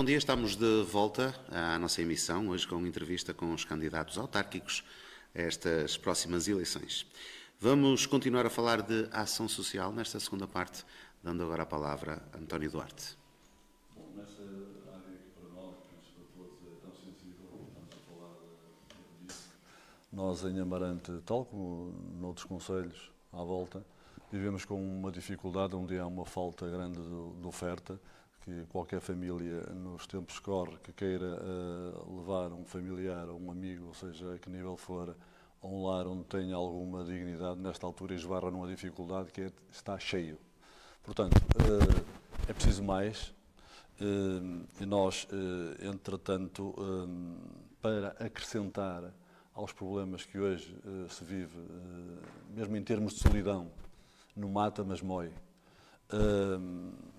Bom dia, estamos de volta à nossa emissão, hoje com entrevista com os candidatos autárquicos a estas próximas eleições. Vamos continuar a falar de ação social nesta segunda parte, dando agora a palavra a António Duarte. Bom, nesta área que para nós, penso para todos, é tão sensível, estamos a falar disso. Nós em Amarante, tal como noutros concelhos à volta, vivemos com uma dificuldade onde há uma falta grande de oferta, que qualquer família nos tempos que corre que queira levar um familiar ou um amigo, ou seja, a que nível for, a um lar onde tenha alguma dignidade, nesta altura esbarra numa dificuldade que está cheio. Portanto, é preciso mais e nós, entretanto, para acrescentar aos problemas que hoje se vive, mesmo em termos de solidão, não mata, mas mói.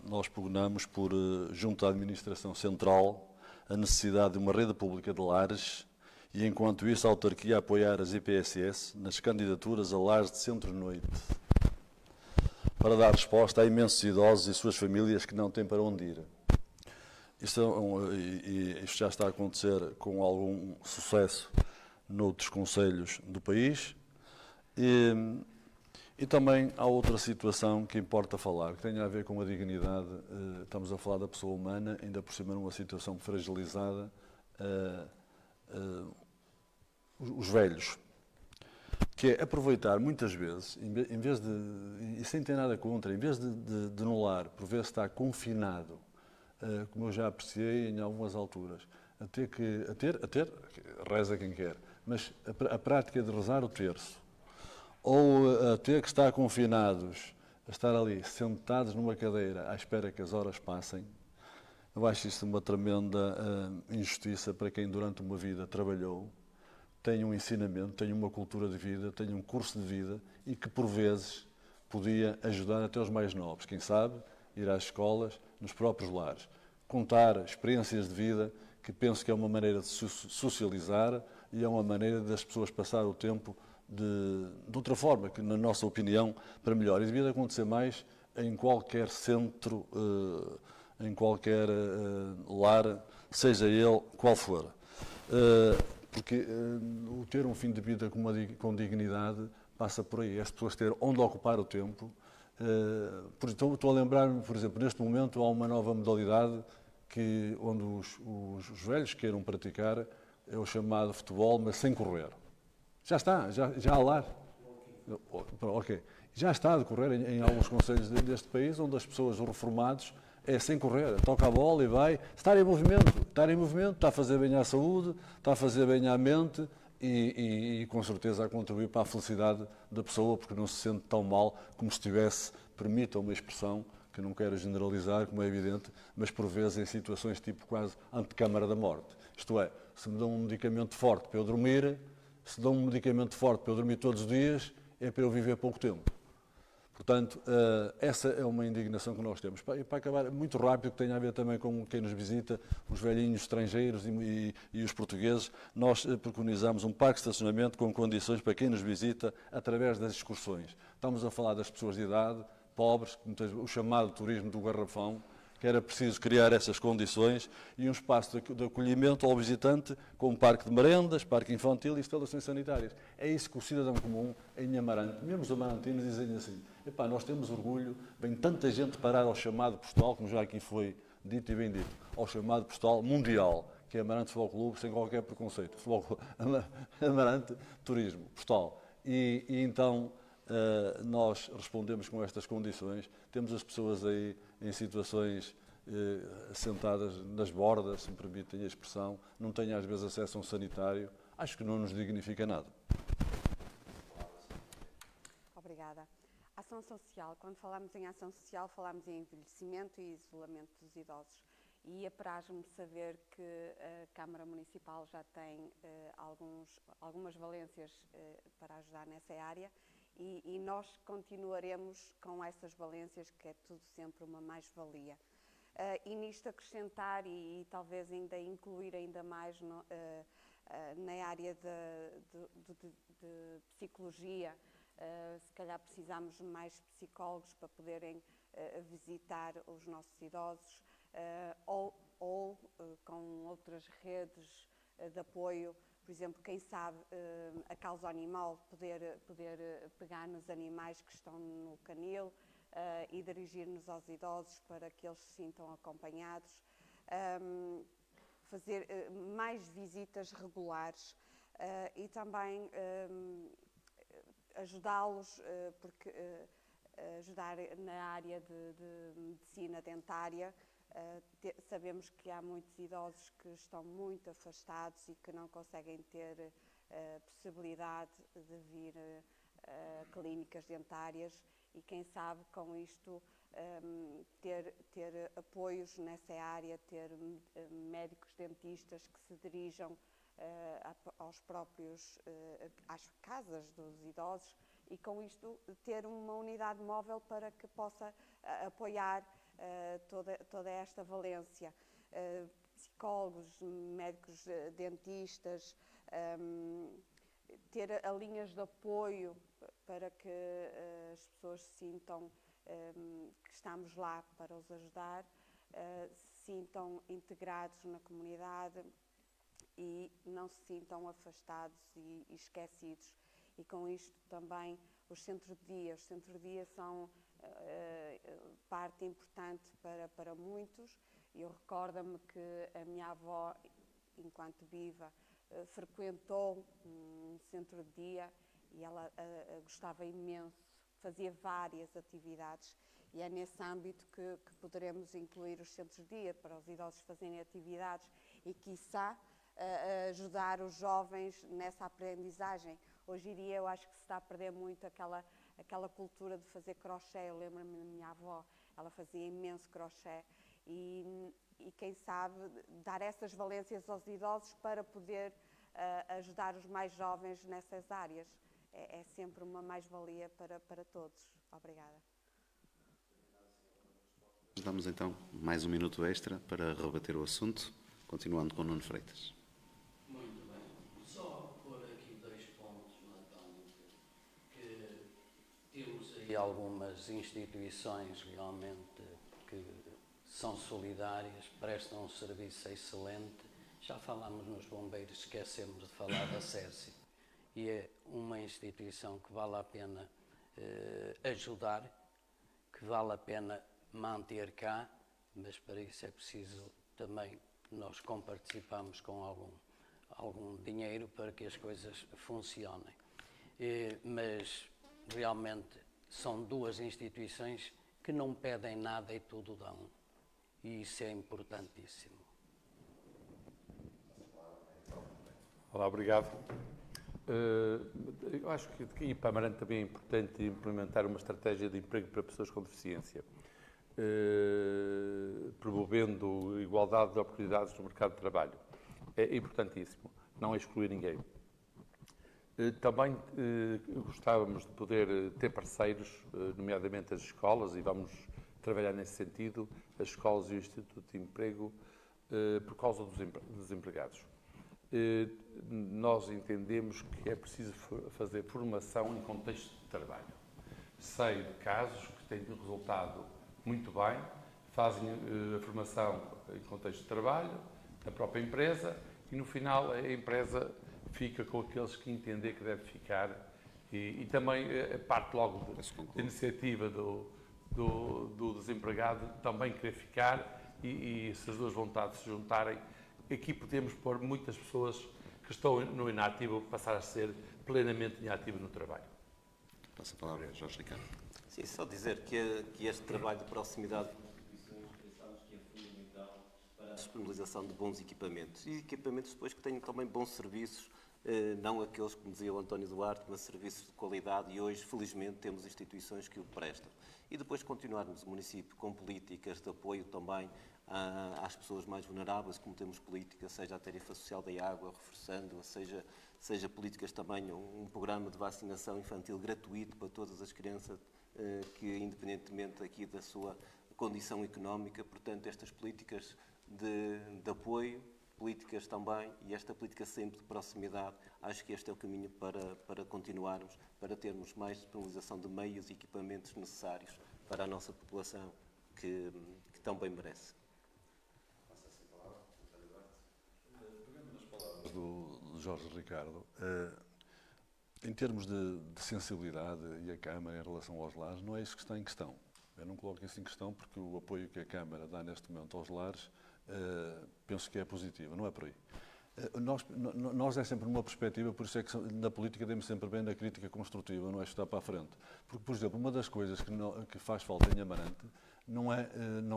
Nós pugnamos por, junto à Administração Central, a necessidade de uma rede pública de lares e, enquanto isso, a autarquia apoiar as IPSS nas candidaturas a lares de centro-noite, para dar resposta a imensos idosos e suas famílias que não têm para onde ir. Isto já está a acontecer com algum sucesso noutros concelhos do país. E também há outra situação que importa falar, que tem a ver com a dignidade. Estamos a falar da pessoa humana, ainda por cima numa situação fragilizada, os velhos. Que é aproveitar muitas vezes, em vez de, e sem ter nada contra, em vez de no lar, por vezes estar confinado, como eu já apreciei em algumas alturas, a ter, reza quem quer, mas a prática de rezar o terço, ou a ter que estar confinados, a estar ali sentados numa cadeira à espera que as horas passem, eu acho isto uma tremenda injustiça para quem durante uma vida trabalhou, tem um ensinamento, tem uma cultura de vida, tem um curso de vida e que por vezes podia ajudar até os mais novos, quem sabe, ir às escolas, nos próprios lares, contar experiências de vida que penso que é uma maneira de socializar e é uma maneira das pessoas passar o tempo de outra forma, que na nossa opinião, para melhor. E devia de acontecer mais em qualquer centro, em qualquer lar, seja ele qual for. Porque o ter um fim de vida com dignidade passa por aí. As pessoas ter onde ocupar o tempo. Estou a lembrar-me, por exemplo, neste momento há uma nova modalidade onde os velhos queiram praticar, é o chamado futebol, mas sem correr. Já está, já há lar. Ok. Já está a decorrer em alguns concelhos deste país, onde as pessoas, os reformados, é sem correr, toca a bola e vai. Estar em movimento, está a fazer bem à saúde, está a fazer bem à mente e com certeza a contribuir para a felicidade da pessoa, porque não se sente tão mal como se estivesse, permita uma expressão, que não quero generalizar, como é evidente, mas por vezes em situações tipo quase antecâmara da morte. Isto é, se me dão um medicamento forte para eu dormir, se dão um medicamento forte para eu dormir todos os dias, é para eu viver pouco tempo. Portanto, essa é uma indignação que nós temos. E para acabar, muito rápido, que tem a ver também com quem nos visita, os velhinhos estrangeiros e os portugueses, nós preconizamos um parque de estacionamento com condições para quem nos visita através das excursões. Estamos a falar das pessoas de idade, pobres, o chamado turismo do garrafão, que era preciso criar essas condições e um espaço de acolhimento ao visitante com um parque de merendas, parque infantil e instalações sanitárias. É isso que o cidadão comum em Amarante, mesmo os amarantinos, dizem assim: epá, nós temos orgulho, vem tanta gente parar ao chamado postal, como já aqui foi dito e bem dito, ao chamado postal mundial, que é Amarante Futebol Clube, sem qualquer preconceito. Amarante Turismo, postal. E então nós respondemos com estas condições. Temos as pessoas aí em situações sentadas nas bordas, se me permitem a expressão, não têm às vezes acesso a um sanitário. Acho que não nos dignifica nada. Obrigada. Ação social. Quando falamos em ação social, falamos em envelhecimento e isolamento dos idosos. E apraz-me saber que a Câmara Municipal já tem algumas valências para ajudar nessa área e nós continuaremos com essas valências, que é tudo sempre uma mais-valia. E nisto acrescentar e talvez ainda incluir ainda mais na área de psicologia, se calhar precisamos de mais psicólogos para poderem visitar os nossos idosos, ou com outras redes de apoio, por exemplo, quem sabe a causa animal, poder pegar nos animais que estão no canil e dirigir-nos aos idosos para que eles se sintam acompanhados, fazer mais visitas regulares e também ajudá-los, porque ajudar na área de medicina dentária. Sabemos que há muitos idosos que estão muito afastados e que não conseguem ter possibilidade de vir a clínicas dentárias e quem sabe com isto ter apoios nessa área, ter médicos dentistas que se dirijam aos próprios, às casas dos idosos e com isto ter uma unidade móvel para que possa apoiar toda esta valência. Psicólogos, médicos dentistas, ter linhas de apoio para que as pessoas se sintam que estamos lá para os ajudar, se sintam integrados na comunidade e não se sintam afastados e esquecidos. E com isto também os centros de dia. Os centros de dia são parte importante para muitos. Eu recordo-me que a minha avó, enquanto viva, frequentou um centro de dia e ela gostava imenso, fazia várias atividades e é nesse âmbito que poderemos incluir os centros de dia para os idosos fazerem atividades e, quiçá, ajudar os jovens nessa aprendizagem. Hoje em dia eu acho que se está a perder muito aquela cultura de fazer crochê. Eu lembro-me da minha avó, ela fazia imenso crochê e quem sabe dar essas valências aos idosos para poder ajudar os mais jovens nessas áreas. É sempre uma mais-valia para todos. Obrigada. Damos então mais um minuto extra para rebater o assunto, continuando com Nuno Freitas. Muito bem. Só pôr aqui 2 pontos na tónica, que temos aí algumas instituições realmente que são solidárias, prestam um serviço excelente. Já falámos nos bombeiros, esquecemos de falar da SESI. E é uma instituição que vale a pena ajudar, que vale a pena manter cá, mas para isso é preciso também nós comparticipamos com algum dinheiro para que as coisas funcionem. Mas realmente são 2 instituições que não pedem nada e tudo dão. E isso é importantíssimo. Olá, obrigado. Eu acho que aqui para Amarante também é importante implementar uma estratégia de emprego para pessoas com deficiência, promovendo igualdade de oportunidades no mercado de trabalho. É importantíssimo, não excluir ninguém. Também gostávamos de poder ter parceiros, nomeadamente as escolas, e vamos trabalhar nesse sentido, as escolas e o Instituto de Emprego, por causa dos empregados. Nós entendemos que é preciso fazer formação em contexto de trabalho. Sei de casos que têm resultado muito bem, fazem a formação em contexto de trabalho, na própria empresa, e no final a empresa fica com aqueles que entender que deve ficar. E também a parte logo da iniciativa do desempregado também querer ficar e se as 2 vontades se juntarem, aqui podemos pôr muitas pessoas que estão no inativo passar a ser plenamente inativo no trabalho. Passo a palavra a Jorge Ricardo. Sim, só dizer que este trabalho de proximidade pensamos que é fundamental para a disponibilização de bons equipamentos e equipamentos depois que tenham também bons serviços, não aqueles, como dizia o António Duarte, mas serviços de qualidade e hoje, felizmente, temos instituições que o prestam. E depois continuarmos o município com políticas de apoio também às pessoas mais vulneráveis, como temos políticas, seja a tarifa social da água, reforçando, seja políticas também, um programa de vacinação infantil gratuito para todas as crianças, que independentemente aqui da sua condição económica, portanto, estas políticas de apoio, políticas também, e esta política sempre de proximidade, acho que este é o caminho para continuarmos, para termos mais disponibilização de meios e equipamentos necessários para a nossa população, que tão bem merece. Jorge Ricardo. Em termos de sensibilidade e a Câmara em relação aos lares, não é isso que está em questão. Eu não coloco isso em questão porque o apoio que a Câmara dá neste momento aos lares penso que é positivo, não é por aí. Nós é sempre numa perspectiva, por isso é que na política demos sempre bem na crítica construtiva, não é chutar para a frente. Porque, por exemplo, uma das coisas que faz falta em Amarante não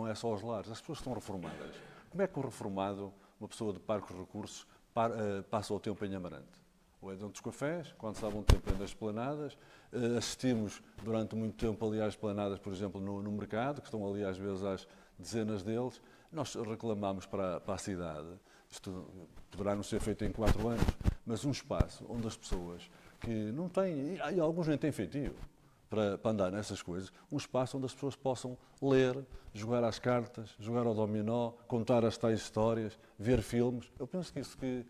é só os lares, as pessoas estão reformadas. Como é que um reformado, uma pessoa de parcos recursos, passa o tempo em Amarante? Ou é dentro dos cafés, quando sabe um tempo nas esplanadas, assistimos durante muito tempo ali às esplanadas, por exemplo, no mercado, que estão ali às vezes às dezenas deles. Nós reclamamos para a cidade, isto poderá não ser feito em 4 anos, mas um espaço onde as pessoas que não têm, e alguns nem têm feitio para andar nessas coisas, um espaço onde as pessoas possam ler, jogar às cartas, jogar ao dominó, contar as tais histórias, ver filmes. Eu penso que isso que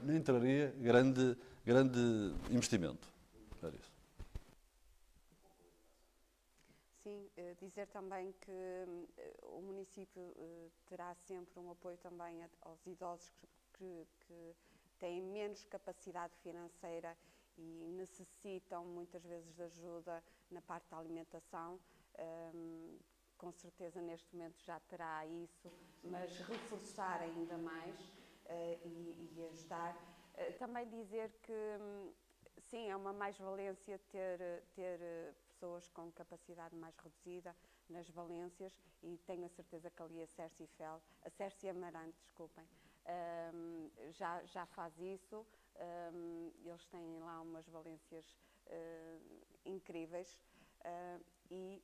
não entraria grande investimento. Era isso. Sim, dizer também que o município terá sempre um apoio também aos idosos que têm menos capacidade financeira e necessitam muitas vezes de ajuda na parte da alimentação. Com certeza neste momento já terá isso, mas reforçar ainda mais e ajudar. Também dizer que sim, é uma mais-valência ter pessoas com capacidade mais reduzida nas valências e tenho a certeza que ali a Cércia Amarante, desculpem, já faz isso. Eles têm lá umas valências incríveis e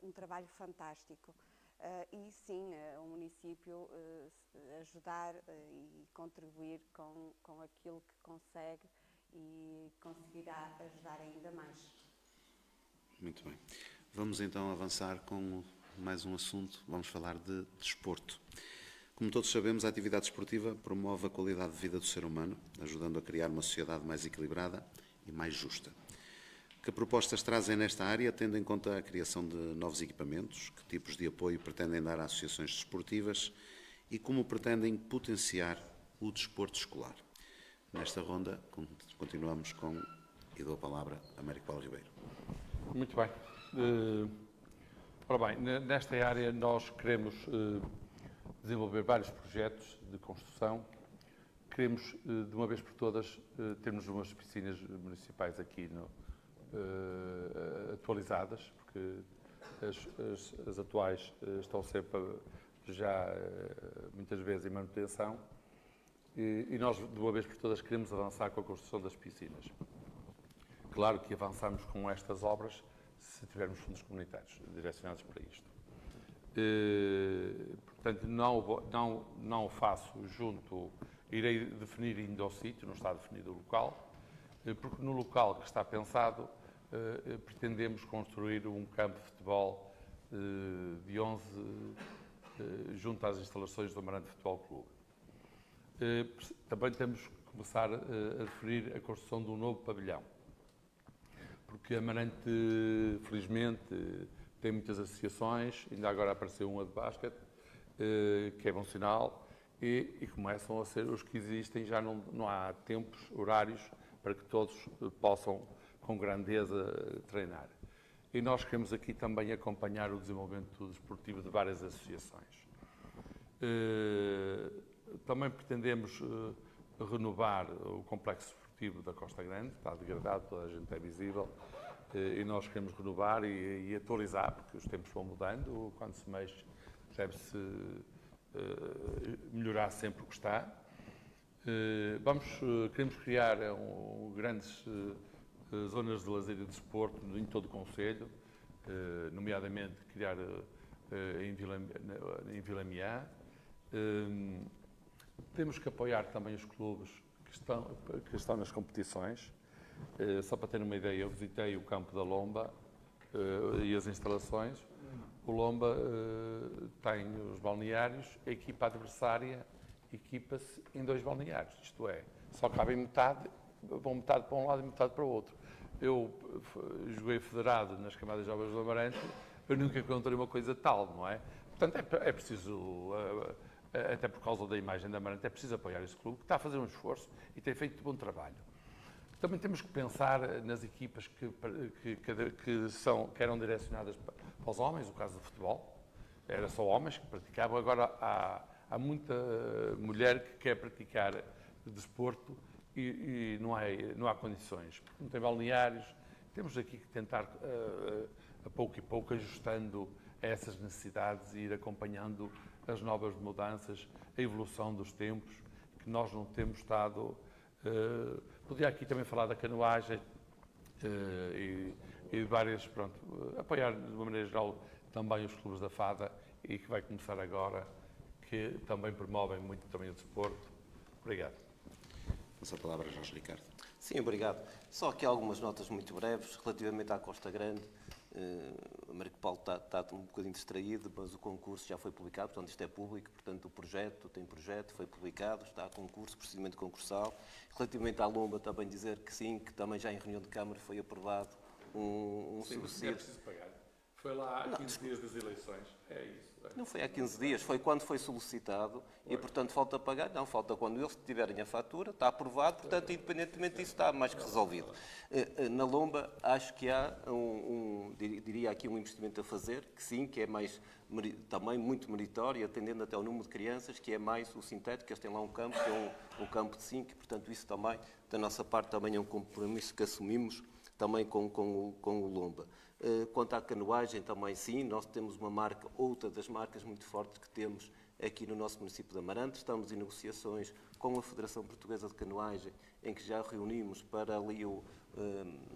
um trabalho fantástico. E sim, o município ajudar e contribuir com aquilo que consegue e conseguirá ajudar ainda mais. Muito bem. Vamos então avançar com mais um assunto. Vamos falar de desporto. Como todos sabemos, a atividade esportiva promove a qualidade de vida do ser humano, ajudando a criar uma sociedade mais equilibrada e mais justa. Que propostas trazem nesta área, tendo em conta a criação de novos equipamentos? Que tipos de apoio pretendem dar a associações desportivas? E como pretendem potenciar o desporto escolar? Nesta ronda, continuamos com, e dou a palavra a Américo Paulo Ribeiro. Muito bem. Ora bem, nesta área nós queremos desenvolver vários projetos de construção. Queremos, de uma vez por todas, termos umas piscinas municipais aqui atualizadas, porque as atuais estão sempre já muitas vezes em manutenção e nós, de uma vez por todas, queremos avançar com a construção das piscinas. Claro que avançamos com estas obras se tivermos fundos comunitários direcionados para isto. Portanto, não faço irei definir ainda o sítio, não está definido o local, porque no local que está pensado pretendemos construir um campo de futebol de 11 junto às instalações do Amarante Futebol Clube. Também temos que começar a definir a construção de um novo pavilhão, porque Amarante, felizmente, tem muitas associações, ainda agora apareceu uma de basquete, que é bom sinal, e começam a ser os que existem, já não há tempos, horários, para que todos possam, com grandeza, treinar. E nós queremos aqui também acompanhar o desenvolvimento desportivo de várias associações. Também pretendemos renovar o complexo esportivo da Costa Grande, está degradado, toda a gente é visível, e nós queremos renovar e atualizar, porque os tempos vão mudando, quando se mexe deve-se melhorar sempre o que está. Queremos criar grandes zonas de lazer e de desporto em todo o concelho, nomeadamente criar em Vila Miá. Temos que apoiar também os clubes que estão nas competições. Só para ter uma ideia, eu visitei o campo da Lomba e as instalações. O Lomba tem os balneários, a equipa adversária equipa-se em 2 balneários, isto é, só cabem metade, vão metade para um lado e metade para o outro. Eu joguei federado nas camadas jovens do Amarante, eu nunca encontrei uma coisa tal, não é? Portanto, é preciso até por causa da imagem da Amarante, é preciso apoiar esse clube, que está a fazer um esforço e tem feito bom trabalho. Também temos que pensar nas equipas que eram direcionadas para os homens, o caso do futebol, era só homens que praticavam, agora há muita mulher que quer praticar desporto e não há condições, porque não tem balneários. Temos aqui que tentar, a pouco e pouco, ajustando a essas necessidades e ir acompanhando as novas mudanças, a evolução dos tempos, que nós não temos estado... podia aqui também falar da canoagem e várias, pronto, apoiar de uma maneira geral também os clubes da Fada e que vai começar agora, que também promovem muito também o desporto. Obrigado. Passa a palavra a Jorge Ricardo. Sim, obrigado. Só aqui algumas notas muito breves relativamente à Costa Grande. O Américo Paulo está um bocadinho distraído, mas o concurso já foi publicado, portanto isto é público, portanto o projeto, foi publicado, está a concurso, procedimento concursal. Relativamente à Lomba, também dizer que sim, que também já em reunião de Câmara foi aprovado um subsídio. É preciso pagar. Foi lá há 15 dias das eleições, é isso. Não foi há 15 dias, foi quando foi solicitado e, portanto, falta pagar. Não, falta quando eles tiverem a fatura, está aprovado, portanto, independentemente disso, está mais que resolvido. Na Lomba, acho que há diria aqui um investimento a fazer, que sim, que é mais, também muito meritório, atendendo até ao número de crianças, que é mais o sintético, eles têm lá um campo, que é um campo de 5, e, portanto, isso também, da nossa parte, também é um compromisso que assumimos também com o Lomba. Quanto à canoagem, também sim, nós temos uma marca, outra das marcas muito fortes que temos aqui no nosso município de Amarante. Estamos em negociações com a Federação Portuguesa de Canoagem, em que já reunimos para ali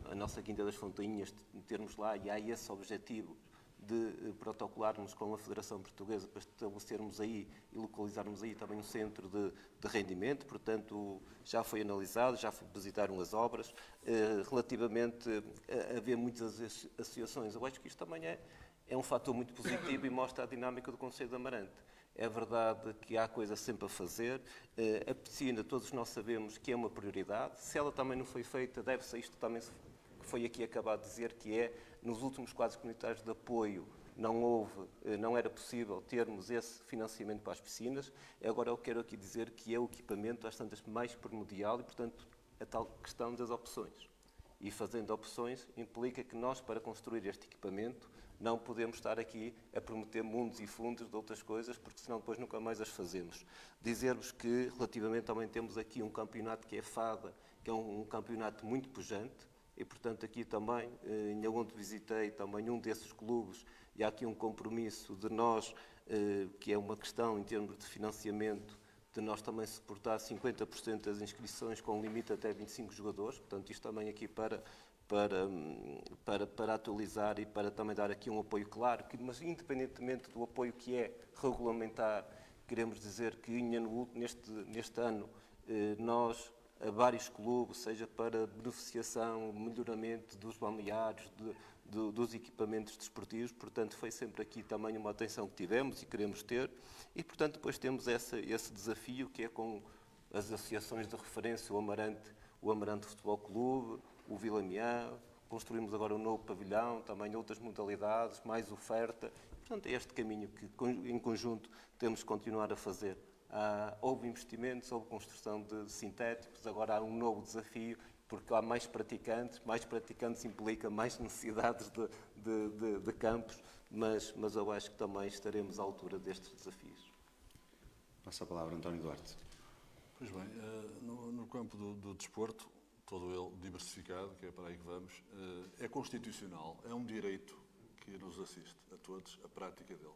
a nossa Quinta das Fontainhas, termos lá, e há esse objetivo de protocolarmos com a Federação Portuguesa para estabelecermos aí e localizarmos aí também um centro de rendimento. Portanto, já foi analisado, já visitaram as obras. Relativamente a haver muitas associações, eu acho que isto também é um fator muito positivo e mostra a dinâmica do Conselho de Amarante. É verdade que há coisa sempre a fazer. A piscina, todos nós sabemos que é uma prioridade. Se ela também não foi feita, deve-se a isto também que foi aqui acabado de dizer, que é, nos últimos quadros comunitários de apoio, não era possível termos esse financiamento para as piscinas. Agora eu quero aqui dizer que é o equipamento, às tantas, mais primordial e, portanto, a tal questão das opções. E fazendo opções implica que nós, para construir este equipamento, não podemos estar aqui a prometer mundos e fundos de outras coisas, porque senão depois nunca mais as fazemos. Dizer-vos que, relativamente, também temos aqui um campeonato que é FADA, que é um campeonato muito pujante, e, portanto, aqui também, onde visitei também um desses clubes, e há aqui um compromisso de nós, que é uma questão em termos de financiamento, de nós também suportar 50% das inscrições com limite até 25 jogadores. Portanto, isto também aqui para atualizar e para também dar aqui um apoio claro, mas independentemente do apoio que é regulamentar, queremos dizer que neste ano nós, a vários clubes, seja para beneficiação, melhoramento dos balneários, dos equipamentos desportivos, portanto foi sempre aqui também uma atenção que tivemos e queremos ter, e portanto depois temos esse desafio que é com as associações de referência, o Amarante Futebol Clube, o Vila Mião, construímos agora um novo pavilhão, também outras modalidades, mais oferta, portanto é este caminho que em conjunto temos que continuar a fazer. Houve investimentos, houve construção de sintéticos, agora há um novo desafio, porque há mais praticantes implica mais necessidades de campos, mas eu acho que também estaremos à altura destes desafios. Passa a palavra, António Duarte. Pois bem, no campo do desporto, todo ele diversificado, que é para aí que vamos, é constitucional, é um direito que nos assiste a todos, a prática dele.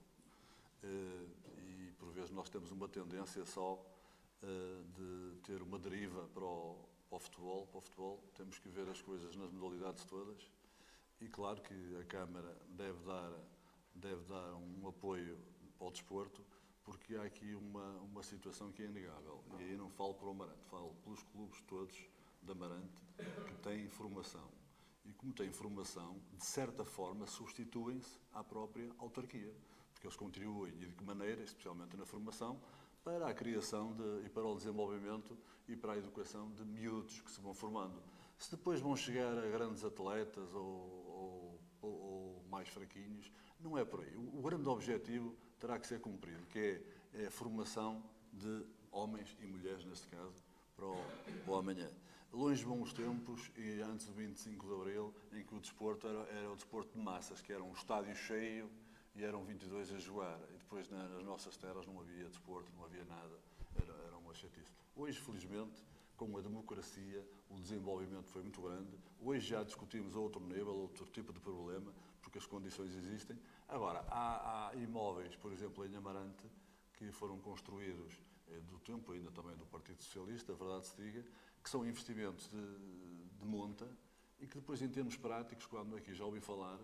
E, por vezes, nós temos uma tendência só de ter uma deriva para o futebol. Temos que ver as coisas nas modalidades todas. E, claro, que a Câmara deve dar um apoio ao desporto, porque há aqui uma situação que é inegável. E aí não falo para o Amarante, falo pelos clubes todos de Amarante que têm formação. E como têm formação, de certa forma, substituem-se à própria autarquia. Porque eles contribuem, e de que maneira, especialmente na formação, para a criação e para o desenvolvimento e para a educação de miúdos que se vão formando. Se depois vão chegar a grandes atletas ou mais fraquinhos, não é por aí. O grande objetivo terá que ser cumprido, que é a formação de homens e mulheres, neste caso, para o amanhã. Longe vão os tempos, e antes do 25 de Abril, em que o desporto era o desporto de massas, que era um estádio cheio e eram 22 a jogar. E depois nas nossas terras não havia desporto, não havia nada, era uma chatice. Hoje, felizmente, com a democracia, o desenvolvimento foi muito grande. Hoje já discutimos a outro nível, outro tipo de problema, porque as condições existem. Agora, há imóveis, por exemplo, em Amarante, que foram construídos do tempo ainda também do Partido Socialista, a verdade se diga, que são investimentos de monta e que depois, em termos práticos, quando aqui já ouvi falar,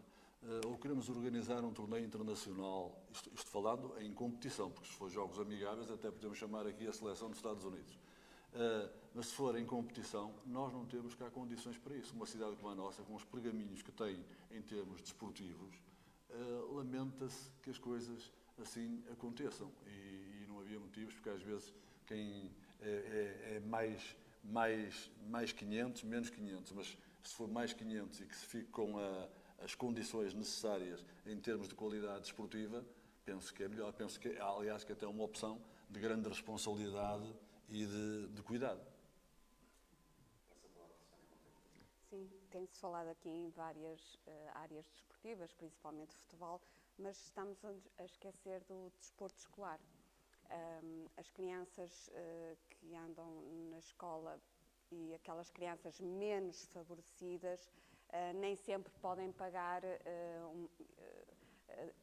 ou queremos organizar um torneio internacional, isto falando em competição, porque se for jogos amigáveis até podemos chamar aqui a seleção dos Estados Unidos. Mas se for em competição, nós não temos cá condições para isso. Uma cidade como a nossa, com os pergaminhos que tem em termos desportivos, lamenta-se que as coisas assim aconteçam. E não havia motivos, porque às vezes quem é mais 500, menos 500, mas se for mais 500 e que se fique com as condições necessárias em termos de qualidade desportiva, penso que é melhor. Penso que, aliás, que até é uma opção de grande responsabilidade e de cuidado. Sim, tem-se falado aqui em várias áreas desportivas, principalmente futebol, mas estamos a esquecer do desporto escolar. As crianças que andam na escola e aquelas crianças menos favorecidas nem sempre podem pagar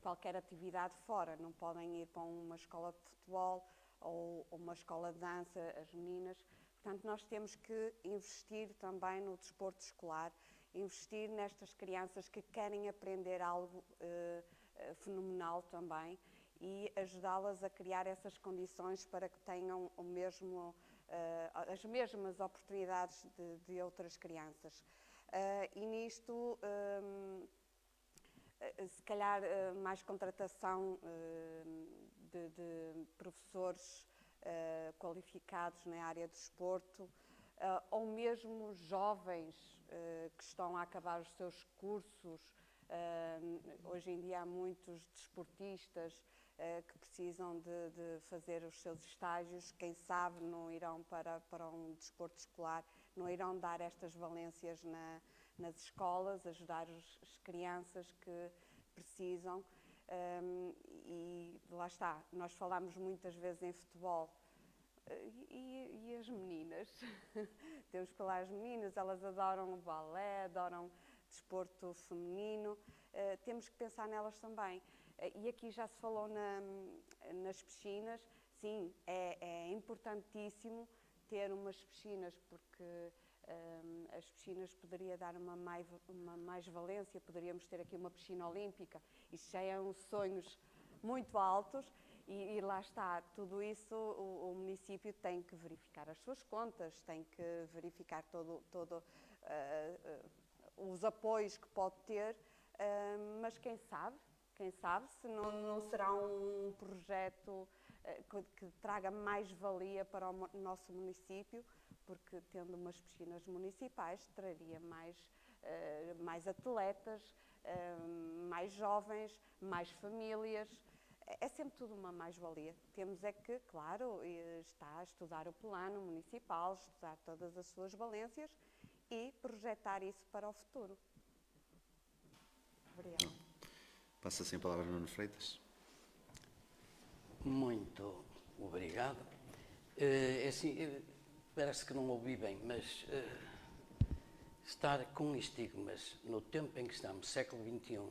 qualquer atividade fora, não podem ir para uma escola de futebol ou uma escola de dança, as meninas. Portanto, nós temos que investir também no desporto escolar, investir nestas crianças que querem aprender algo fenomenal também e ajudá-las a criar essas condições para que tenham as mesmas oportunidades de outras crianças. E nisto, se calhar, mais contratação de professores qualificados na área do desporto, ou mesmo jovens que estão a acabar os seus cursos. Hoje em dia há muitos desportistas que precisam de fazer os seus estágios, quem sabe não irão para um desporto escolar, não irão dar estas valências nas escolas, ajudar as crianças que precisam. E lá está, nós falamos muitas vezes em futebol. E as meninas? Temos que falar as meninas, elas adoram balé, adoram desporto feminino, temos que pensar nelas também. E aqui já se falou nas piscinas, sim, é importantíssimo ter umas piscinas, porque as piscinas poderia dar uma mais-valência, poderíamos ter aqui uma piscina olímpica, isto já é uns sonhos muito altos. E lá está, tudo isso o município tem que verificar as suas contas, tem que verificar todo os apoios que pode ter, mas quem sabe se não será um projeto que traga mais valia para o nosso município, porque tendo umas piscinas municipais traria mais atletas, mais jovens, mais famílias. É sempre tudo uma mais-valia. Temos é que, claro, está a estudar o plano municipal, estudar todas as suas valências e projetar isso para o futuro. Obrigada. Passa assim a palavra a Nuno Freitas. Muito obrigado. Assim, parece que não ouvi bem, mas estar com estigmas no tempo em que estamos, século XXI,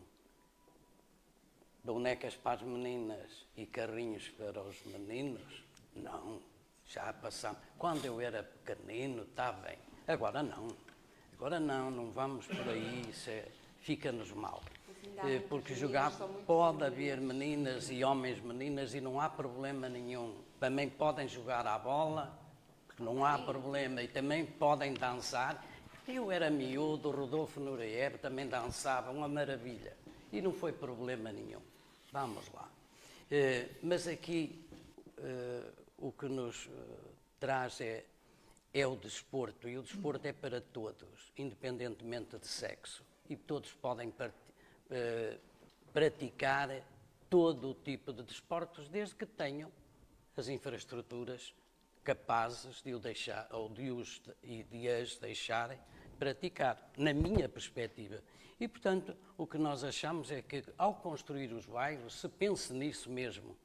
bonecas para as meninas e carrinhos para os meninos, não, já passamos. Quando eu era pequenino, está bem. Agora não vamos por aí, fica-nos mal. Porque jogar pode haver meninas e homens meninas e não há problema nenhum. Também podem jogar à bola, não há problema, e também podem dançar. Eu era miúdo, o Rodolfo Noreiro também dançava, uma maravilha. E não foi problema nenhum. Vamos lá. Mas aqui o que nos traz é o desporto. E o desporto é para todos, independentemente de sexo. E todos podem praticar todo o tipo de desportos, desde que tenham as infraestruturas capazes de o deixar ou de as deixarem praticar, na minha perspectiva. E, portanto, o que nós achamos é que, ao construir os bairros, se pense nisso mesmo.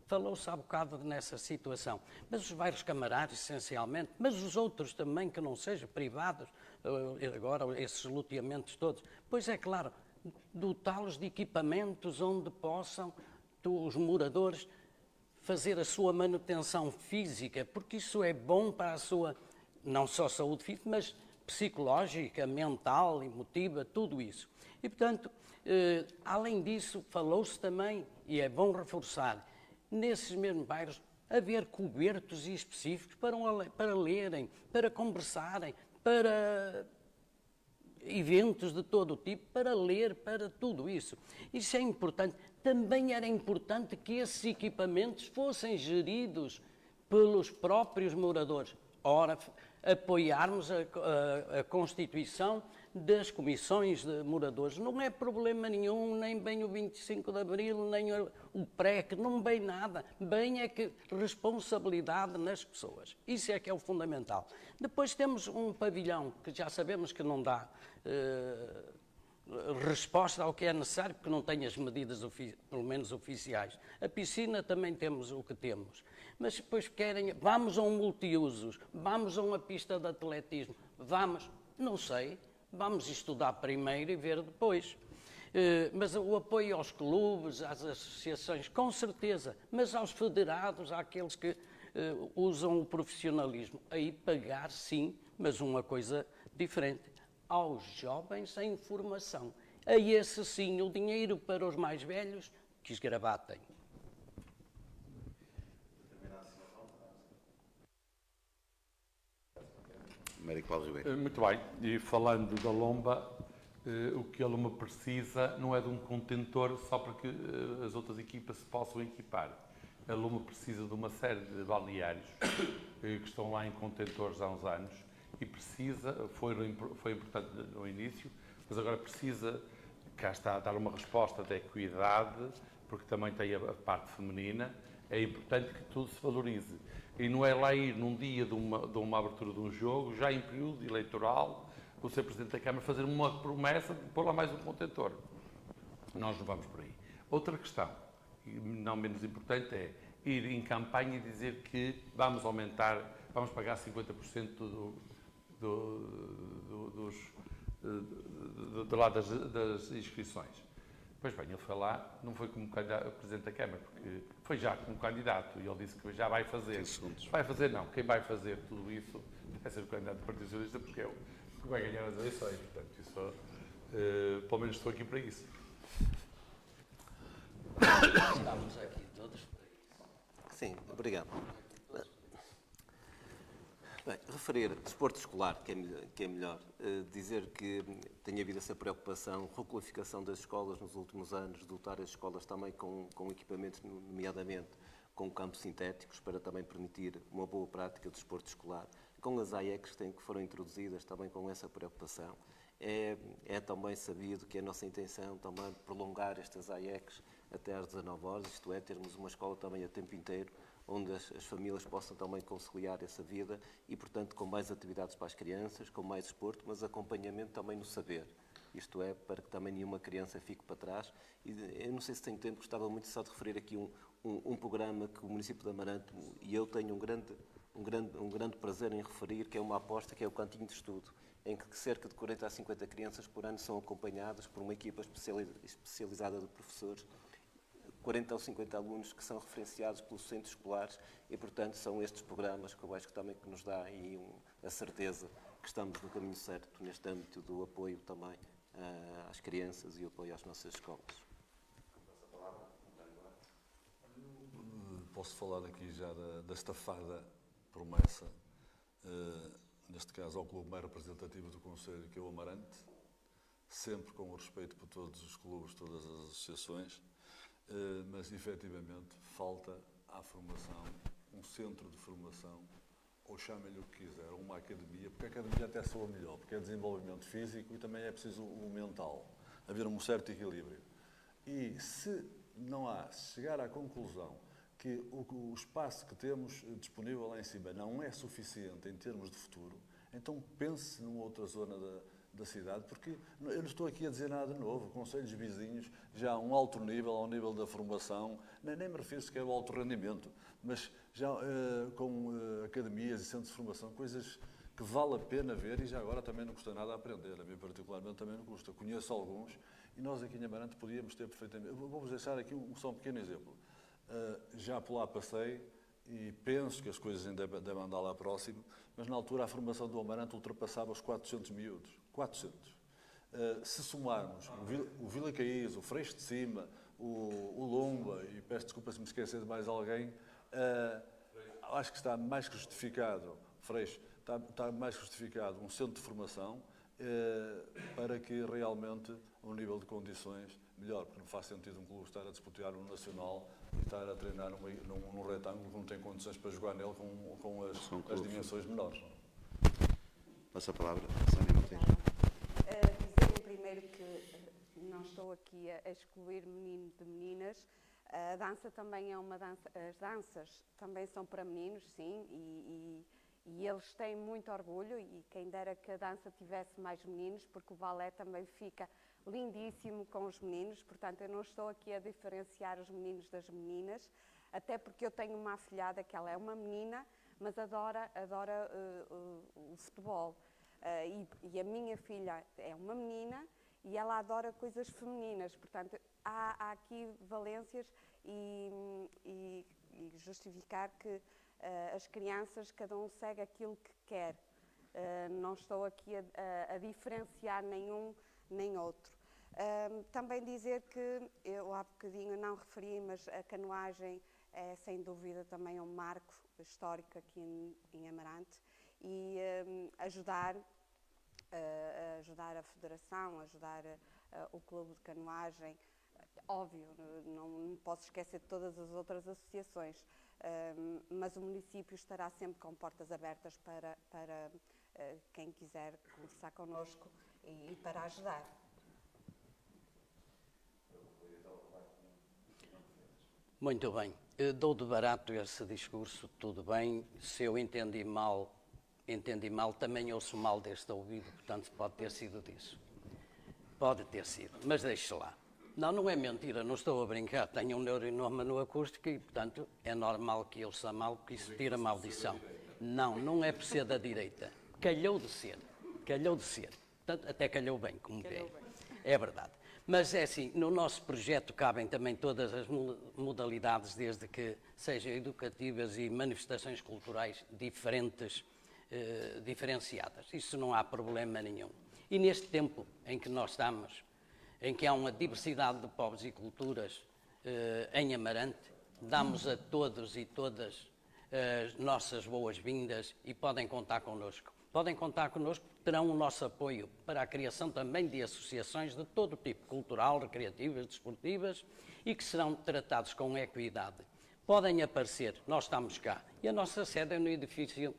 Falou-se há bocado nessa situação, mas os bairros camarários, essencialmente, mas os outros também, que não sejam privados, agora esses loteamentos todos, pois é claro, dotá-los de equipamentos onde possam os moradores fazer a sua manutenção física, porque isso é bom para a sua, não só saúde física, mas psicológica, mental, emotiva, tudo isso. E, portanto, além disso, falou-se também, e é bom reforçar, nesses mesmos bairros, haver cobertos específicos para lerem, para conversarem, para eventos de todo o tipo, para ler, para tudo isso. Isso é importante. Também era importante que esses equipamentos fossem geridos pelos próprios moradores. Ora, apoiarmos a constituição das comissões de moradores. Não é problema nenhum, nem bem o 25 de Abril, nem o PREC, não bem nada. Bem é que responsabilidade nas pessoas. Isso é que é o fundamental. Depois temos um pavilhão, que já sabemos que não dá resposta ao que é necessário, porque não tem as medidas, pelo menos oficiais. A piscina também temos o que temos. Mas depois querem, vamos a um multiusos, vamos a uma pista de atletismo, vamos, não sei, vamos estudar primeiro e ver depois. Mas o apoio aos clubes, às associações, com certeza, mas aos federados, àqueles que usam o profissionalismo, aí pagar sim, mas uma coisa diferente. Aos jovens em formação. A esse sim, o dinheiro para os mais velhos, que esgravatem. Américo Paulo Ribeiro. Muito bem, e falando da Lomba, o que a Lomba precisa não é de um contentor só para que as outras equipas se possam equipar. A Lomba precisa de uma série de balneários que estão lá em contentores há uns anos e precisa, foi importante no início, mas agora precisa, cá está, dar uma resposta de equidade, porque também tem a parte feminina. É importante que tudo se valorize. E não é lá ir num dia de uma abertura de um jogo, já em período eleitoral, o Sr. Presidente da Câmara fazer uma promessa de pôr lá mais um contentor. Nós não vamos por aí. Outra questão, e não menos importante, é ir em campanha e dizer que vamos aumentar, vamos pagar 50% das inscrições. Pois bem, ele foi lá, não foi como Presidente da Câmara, porque foi já como candidato, e ele disse que já vai fazer. Vai fazer não, quem vai fazer tudo isso vai ser o candidato do Partido Socialista, porque é o que vai ganhar as eleições. Portanto, isso, pelo menos estou aqui para isso. Estamos aqui todos para isso. Sim, obrigado. Bem, referir desporto escolar, que é melhor, dizer que tem havido essa preocupação, requalificação das escolas nos últimos anos, dotar as escolas também com equipamentos, nomeadamente com campos sintéticos, para também permitir uma boa prática do desporto escolar, com as AECs que foram introduzidas também com essa preocupação. É também sabido que a nossa intenção também de prolongar estas AECs até às 19 horas, isto é, termos uma escola também a tempo inteiro, onde as famílias possam também conciliar essa vida e, portanto, com mais atividades para as crianças, com mais desporto, mas acompanhamento também no saber. Isto é, para que também nenhuma criança fique para trás. E eu não sei se tenho tempo, gostava muito só de referir aqui um programa que o município de Amarante, e eu tenho um grande prazer em referir, que é uma aposta, que é o Cantinho de Estudo, em que cerca de 40 a 50 crianças por ano são acompanhadas por uma equipa especializada de professores, 40 ou 50 alunos que são referenciados pelos centros escolares e, portanto, são estes programas que eu acho que também que nos dá aí a certeza que estamos no caminho certo neste âmbito do apoio também às crianças e o apoio às nossas escolas. Posso falar aqui já da estafada promessa, neste caso ao clube mais representativo do Conselho, que é o Amarante, sempre com o respeito por todos os clubes, todas as associações, mas efetivamente falta à formação um centro de formação, ou chamem-lhe o que quiser, uma academia, porque a academia até soa melhor, porque é desenvolvimento físico e também é preciso o mental, haver um certo equilíbrio. E se chegar à conclusão que que o espaço que temos disponível lá em cima não é suficiente em termos de futuro, então pense numa outra zona da cidade, porque eu não estou aqui a dizer nada de novo. Conselhos vizinhos, já a um alto nível, ao nível da formação, nem me refiro sequer ao alto rendimento, mas já com academias e centros de formação, coisas que vale a pena ver e já agora também não custa nada aprender. A mim particularmente também não custa. Conheço alguns e nós aqui em Amarante podíamos ter perfeitamente... Vou-vos deixar aqui só um pequeno exemplo. Já por lá passei e penso que as coisas ainda devem andar lá próximo, mas na altura a formação do Amarante ultrapassava os 400 miúdos. 400. Se somarmos o Vila Caís, o Freixo de Cima, o Lomba, e peço desculpa se me esquecer de mais alguém, acho que está mais que justificado, Freixo, está mais que justificado um centro de formação para que realmente um nível de condições melhor, porque não faz sentido um clube estar a disputar um nacional e estar a treinar num retângulo que não tem condições para jogar nele com as dimensões menores. Passo a palavra, Sónia Monteiro. Dizer primeiro que não estou aqui a excluir menino de meninas. A dança também é uma dança, as danças também são para meninos, sim, e eles têm muito orgulho, e quem dera que a dança tivesse mais meninos, porque o balé também fica lindíssimo com os meninos, portanto eu não estou aqui a diferenciar os meninos das meninas, até porque eu tenho uma afilhada que ela é uma menina, mas adora o futebol. E a minha filha é uma menina e ela adora coisas femininas, portanto há aqui valências e justificar que as crianças, cada um segue aquilo que quer. Não estou aqui a diferenciar nenhum nem outro. Também dizer que, eu há bocadinho não referi, mas a canoagem é sem dúvida também um marco histórico aqui em Amarante, e ajudar a Federação, ajudar o Clube de Canoagem. Óbvio, não posso esquecer de todas as outras associações, mas o município estará sempre com portas abertas para quem quiser conversar connosco e para ajudar. Muito bem. Dou de barato esse discurso, tudo bem. Se eu entendi mal, também ouço mal deste ouvido, portanto pode ter sido disso. Pode ter sido, mas deixe lá. Não é mentira, não estou a brincar. Tenho um neurinoma no acústico e, portanto, é normal que eu ouça mal, porque isso tira maldição. Não é por ser da direita. Calhou de ser. Portanto, até calhou bem, como vê. É verdade. Mas é assim, no nosso projeto cabem também todas as modalidades, desde que sejam educativas e manifestações culturais diferenciadas. Isso não há problema nenhum. E neste tempo em que nós estamos, em que há uma diversidade de povos e culturas em Amarante, damos a todos e todas as nossas boas-vindas e podem contar connosco. Podem contar connosco porque terão o nosso apoio para a criação também de associações de todo o tipo, cultural, recreativas, desportivas, e que serão tratados com equidade. Podem aparecer, nós estamos cá, e a nossa sede é no edifício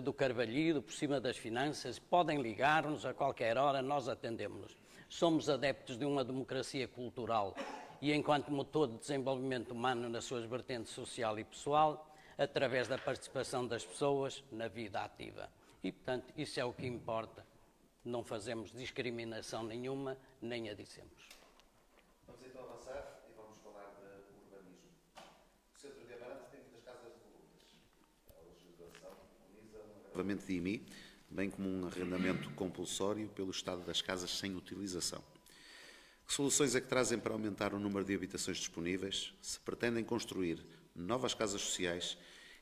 do Carvalhido, por cima das Finanças. Podem ligar-nos a qualquer hora, nós atendemos-nos. Somos adeptos de uma democracia cultural e, enquanto motor de desenvolvimento humano nas suas vertentes social e pessoal, através da participação das pessoas na vida ativa. E, portanto, isso é o que importa. Não fazemos discriminação nenhuma, nem a dissemos. Vamos então avançar e vamos falar de urbanismo. O centro de Amarante tem muitas casas de volutas. A legislação utiliza um agravamento de IMI, bem como um arrendamento compulsório pelo estado das casas sem utilização. Que soluções é que trazem para aumentar o número de habitações disponíveis? Se pretendem construir novas casas sociais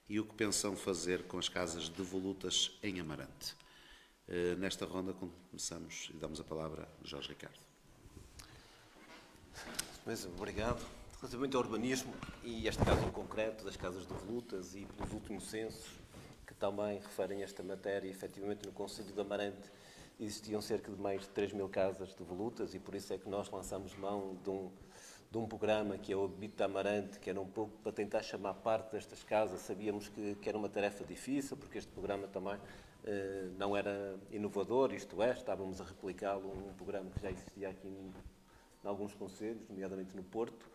e o que pensam fazer com as casas devolutas em Amarante? Nesta ronda começamos e damos a palavra a Jorge Ricardo. Mas, obrigado. Relativamente ao urbanismo, e este caso em concreto das casas devolutas e pelos últimos censos, que também referem esta matéria, efetivamente no Concelho de Amarante existiam cerca de mais de 3.000 casas devolutas, e por isso é que nós lançamos mão de um programa que é o Habita Amarante, que era um pouco para tentar chamar parte destas casas. Sabíamos que era uma tarefa difícil, porque este programa também não era inovador, isto é, estávamos a replicá-lo, um programa que já existia aqui em alguns concelhos, nomeadamente no Porto.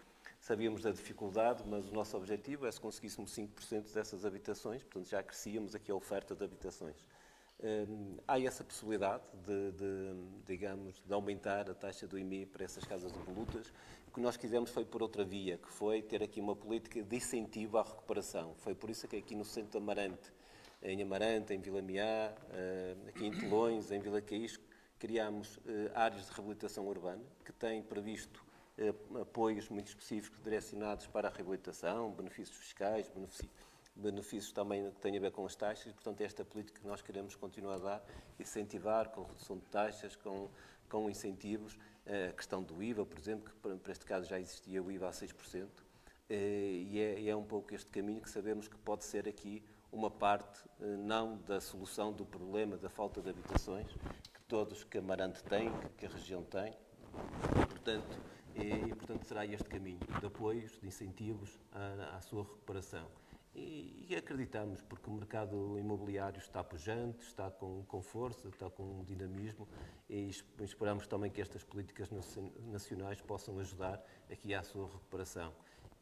Sabíamos da dificuldade, mas o nosso objetivo é se conseguíssemos 5% dessas habitações, portanto já crescíamos aqui a oferta de habitações. Há essa possibilidade digamos, de aumentar a taxa do IMI para essas casas de volutas. O que nós quisemos foi por outra via, que foi ter aqui uma política de incentivo à recuperação. Foi por isso que aqui no centro de Amarante, em Vila Meá, aqui em Telões, em Vila Caís, criámos áreas de reabilitação urbana que têm previsto apoios muito específicos direcionados para a reabilitação, benefícios fiscais, benefícios também que têm a ver com as taxas, e, portanto, é esta política que nós queremos continuar a dar, incentivar com redução de taxas, com incentivos, a questão do IVA, por exemplo, que para este caso já existia o IVA a 6%, e é um pouco este caminho que sabemos que pode ser aqui uma parte, não da solução do problema da falta de habitações, que Amarante tem, que a região tem, e, portanto, será este caminho de apoios, de incentivos à sua recuperação. E acreditamos, porque o mercado imobiliário está pujante, está com força, está com dinamismo, e esperamos também que estas políticas nacionais possam ajudar aqui à sua recuperação.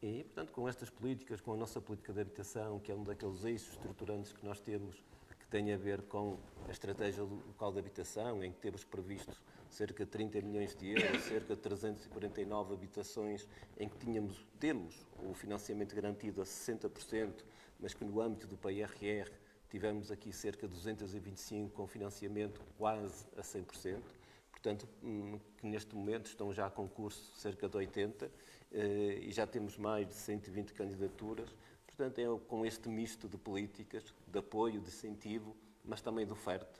E, portanto, com estas políticas, com a nossa política de habitação, que é um daqueles eixos estruturantes que nós temos, que tem a ver com a estratégia local de habitação, em que temos previsto cerca de 30 milhões de euros, cerca de 349 habitações, em que temos o financiamento garantido a 60%, mas que no âmbito do PRR tivemos aqui cerca de 225 com financiamento quase a 100%. Portanto, que neste momento estão já a concurso cerca de 80 e já temos mais de 120 candidaturas. Portanto, é com este misto de políticas, de apoio, de incentivo, mas também de oferta,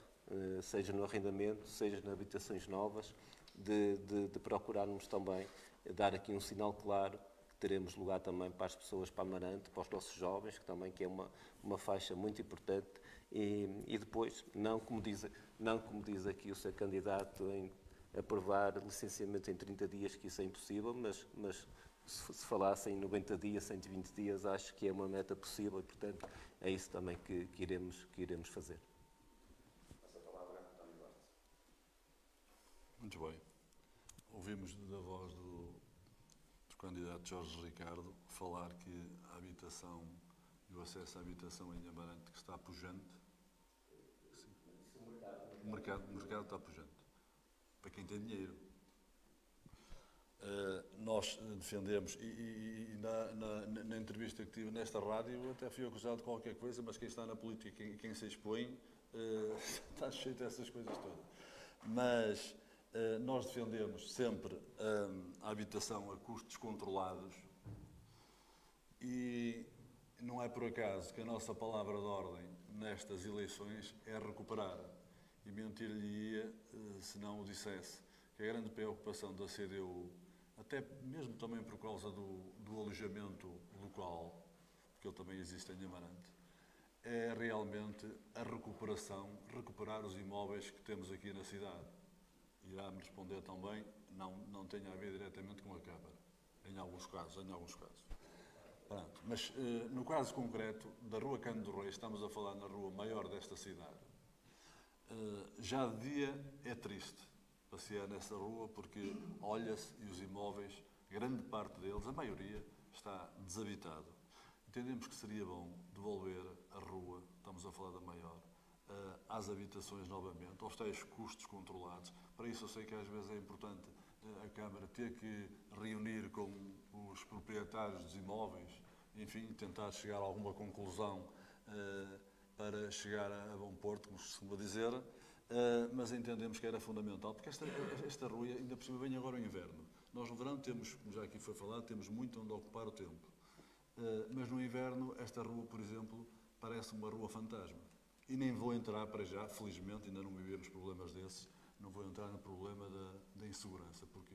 seja no arrendamento, seja nas habitações novas, de procurarmos também dar aqui um sinal claro que teremos lugar também para as pessoas, para Amarante, para os nossos jovens, que é uma faixa muito importante, e depois, não como diz aqui o seu candidato, em aprovar licenciamento em 30 dias, que isso é impossível, mas se falassem em 90 dias, 120 dias, acho que é uma meta possível e, portanto, é isso também que iremos fazer. Muito bem. Ouvimos da voz do candidato Jorge Ricardo falar que a habitação e o acesso à habitação em Amarante que está pujante. Sim. O mercado está pujante. Para quem tem dinheiro. Nós defendemos, e na entrevista que tive nesta rádio, até fui acusado de qualquer coisa, mas quem está na política e quem se expõe está cheio dessas coisas todas. Mas nós defendemos sempre a habitação a custos controlados, e não é por acaso que a nossa palavra de ordem nestas eleições é recuperar. E mentir-lhe-ia se não o dissesse, que a grande preocupação da CDU, até mesmo também por causa do alojamento local, porque ele também existe em Amarante, é realmente a recuperar os imóveis que temos aqui na cidade. Irá-me responder também, não tem a ver diretamente com a Câmara, em alguns casos. Pronto. Mas no caso concreto da Rua Cândido Reis, estamos a falar na rua maior desta cidade, já de dia é triste passear nessa rua, porque olha-se e os imóveis, grande parte deles, a maioria, está desabitado. Entendemos que seria bom devolver a rua, estamos a falar da maior, às habitações novamente, aos tais custos controlados. Para isso eu sei que às vezes é importante a Câmara ter que reunir com os proprietários dos imóveis, enfim, tentar chegar a alguma conclusão para chegar a bom porto, como se costuma dizer, mas entendemos que era fundamental, porque esta rua, ainda por cima, vem agora o inverno. Nós no verão temos, como já aqui foi falado, temos muito onde ocupar o tempo. Mas no inverno, esta rua, por exemplo, parece uma rua fantasma. E nem vou entrar para já, felizmente, ainda não vivemos problemas desses, não vou entrar no problema da insegurança, porque,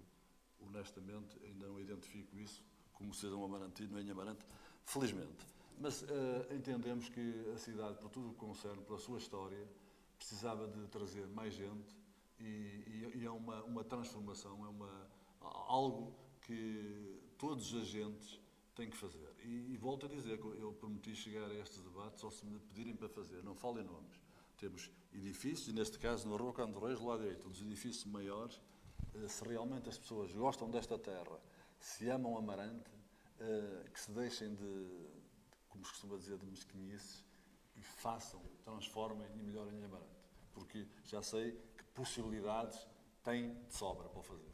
honestamente, ainda não identifico isso como cidadão amarantino em Amarante, felizmente. Mas entendemos que a cidade, por tudo o que concerne, pela sua história, precisava de trazer mais gente e é uma transformação, algo que todos os agentes têm que fazer. E volto a dizer que eu prometi chegar a estes debates só se me pedirem para fazer, não falem nomes. Temos edifícios, e neste caso na Rua Cândido Reis, do lado direito, dos edifícios maiores, se realmente as pessoas gostam desta terra, se amam Amarante, que se deixem como se costuma dizer, de mesquinices e transformem e melhorem Amarante. Porque já sei que possibilidades têm de sobra para o fazer.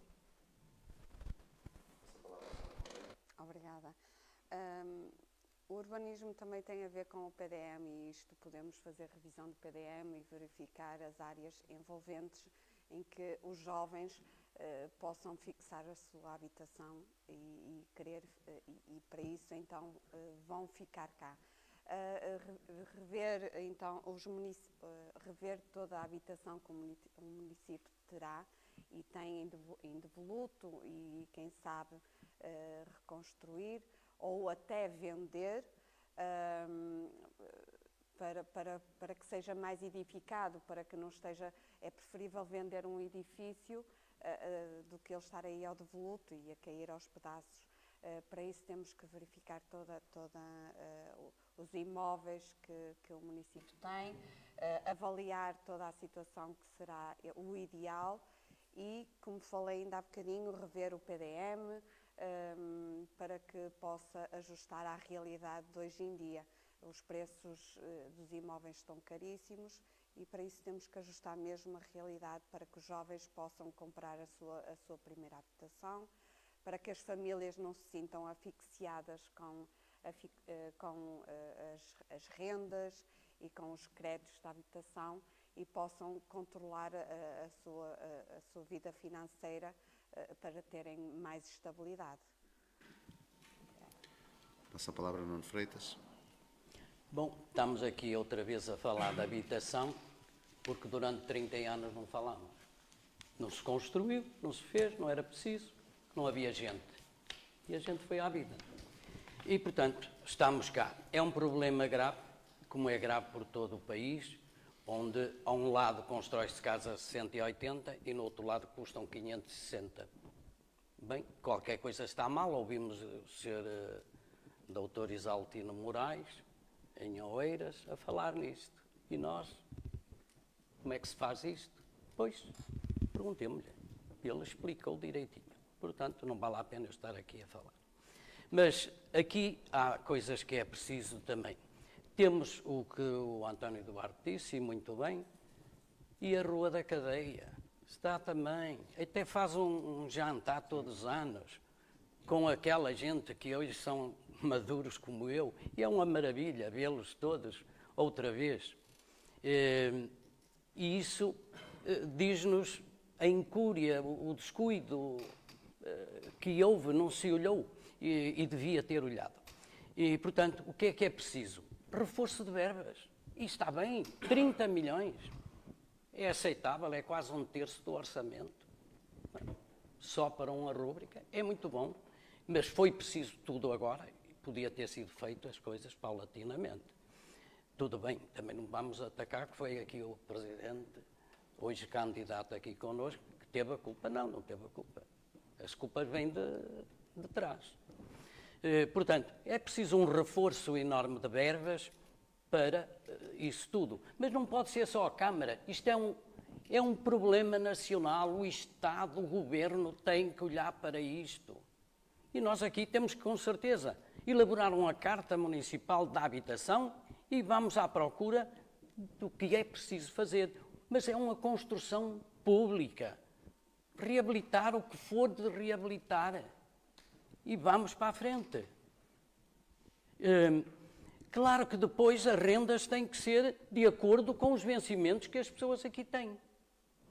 Obrigada. O urbanismo também tem a ver com o PDM e isto podemos fazer revisão do PDM e verificar as áreas envolventes em que os jovens possam fixar a sua habitação e para isso então vão ficar cá. Rever então rever toda a habitação que o município terá e tem em devoluto e quem sabe reconstruir ou até vender para que seja mais edificado, para que não esteja... É preferível vender um edifício do que ele estar aí ao devoluto e a cair aos pedaços. Para isso temos que verificar os imóveis que o município tem, avaliar toda a situação que será o ideal e, como falei ainda há bocadinho, rever o PDM para que possa ajustar à realidade de hoje em dia. Os preços dos imóveis estão caríssimos e para isso temos que ajustar mesmo a realidade para que os jovens possam comprar a sua primeira habitação, para que as famílias não se sintam asfixiadas com as rendas e com os créditos de habitação e possam controlar a sua vida financeira para terem mais estabilidade. Passa a palavra ao Nuno Freitas. Bom, estamos aqui outra vez a falar de habitação, porque durante 30 anos não falámos. Não se construiu, não se fez, não era preciso, não havia gente. E a gente foi à vida. E, portanto, estamos cá. É um problema grave, como é grave por todo o país, onde a um lado constrói-se casas a 180 e no outro lado custam 560. Bem, qualquer coisa está mal. Ouvimos o Sr. Dr. Isaltino Moraes, em Oeiras, a falar nisto. E nós, como é que se faz isto? Pois, perguntemos-lhe. Ele explicou direitinho. Portanto, não vale a pena eu estar aqui a falar. Mas aqui há coisas que é preciso também. Temos o que o António Duarte disse, e muito bem, e a Rua da Cadeia. Está também. Até faz um jantar todos os anos com aquela gente que hoje são maduros como eu, e é uma maravilha vê-los todos outra vez. E isso diz-nos a incúria, o descuido que houve, não se olhou e devia ter olhado. E, portanto, o que é preciso? Reforço de verbas. E está bem, 30 milhões. É aceitável, é quase 1/3 do orçamento. Só para uma rúbrica, é muito bom. Mas foi preciso tudo agora, e podia ter sido feito as coisas paulatinamente. Tudo bem, também não vamos atacar, que foi aqui o Presidente, hoje candidato aqui connosco, que teve a culpa. Não teve a culpa. As culpas vêm de trás. Portanto, é preciso um reforço enorme de verbas para isso tudo. Mas não pode ser só a Câmara. Isto é um problema nacional. O Estado, o Governo tem que olhar para isto. E nós aqui temos que, com certeza, elaborar uma Carta Municipal da Habitação e vamos à procura do que é preciso fazer. Mas é uma construção pública. Reabilitar o que for de reabilitar. E vamos para a frente. Claro que depois as rendas têm que ser de acordo com os vencimentos que as pessoas aqui têm.